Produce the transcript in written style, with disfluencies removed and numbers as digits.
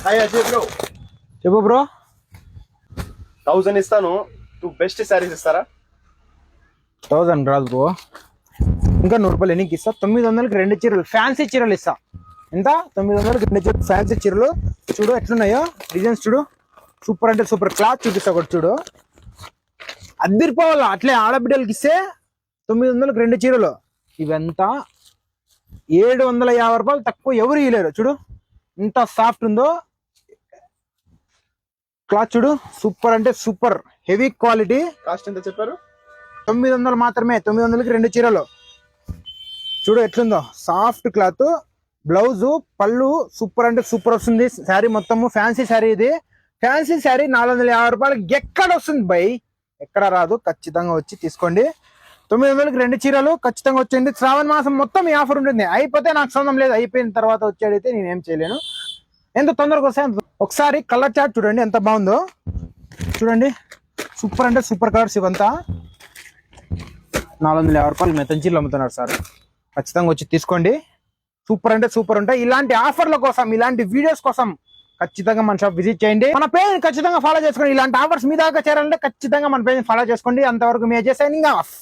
Hi Ajay bro. చెప్పు bro. 1000 ఇస్తాను, two best saris ఇస్తారా? 1000 రాదు బ్రో, ఇంకా 100 రూపాయలు ఎన్నికి ఇస్తా. 900కి 2 చీరలు, ఫ్యాన్సీ చీరలు ఇస్తా. ఎంత? 900కి 2 చీరలు ఫ్యాన్సీ చీరలు. చూడు ఎట్లున్నాయో డిజైన్స్, చూడు సూపర్ అంటే సూపర్. క్లాత్ చూపిస్తా ఒకటి చూడు, అద్దరిపోవాల. అట్లే ఆడబిడ్డలకి ఇస్తే 900కి 2 చీరలు. ఇవంతా 750 రూపాయలు తక్కువ ఎవరు ఇవ్వలేరు. చూడు ఎంత సాఫ్ట్ ఉందో క్లాత్, చూడు సూపర్ అంటే సూపర్ హెవీ క్వాలిటీ. కాస్ట్ ఎంత చెప్పారు? 900 మాత్రమే. 900కి 2 చీరలు. చూడు ఎట్లుందో సాఫ్ట్ క్లాత్. బ్లౌజు పళ్ళు సూపర్ అంటే సూపర్ వస్తుంది. శారీ మొత్తము ఫ్యాన్సీ శారీ. ఇది ఫ్యాన్సీ శారీ 450 రూపాయలకి ఎక్కడ వస్తుంది బై? ఎక్కడ రాదు. ఖచ్చితంగా వచ్చి తీసుకోండి. 900కి 2 చీరలు ఖచ్చితంగా వచ్చేయండి. శ్రావణ మాసం మొత్తం ఈ ఆఫర్ ఉంటుంది. అయిపోతే నాకు సంబంధం లేదు, అయిపోయిన తర్వాత వచ్చేదైతే నేనేం చేయలేను. ఎంత తొందరగా వస్తాయి. ఒకసారి కలర్ చార్ట్ చూడండి ఎంత బాగుందో. చూడండి సూపర్ అంటే సూపర్ కలర్స్. ఇవంతా 450 రూపాయలు మెత్తని చీరలు అమ్ముతున్నారు సార్. ఖచ్చితంగా వచ్చి తీసుకోండి. సూపర్ అంటే సూపర్ ఉంటాయి. ఇలాంటి ఆఫర్ల కోసం, ఇలాంటి వీడియోస్ కోసం ఖచ్చితంగా మన షాప్ విజిట్ చేయండి. మన పేజ్ ఖచ్చితంగా ఫాలో చేసుకోండి. ఇలాంటి ఆఫర్స్ మీ దాకా చేరాలంటే ఖచ్చితంగా మన పేజ్ ఫాలో చేసుకోండి. అంతవరకు మీ అజయ్ సైనింగ్ ఆఫ్.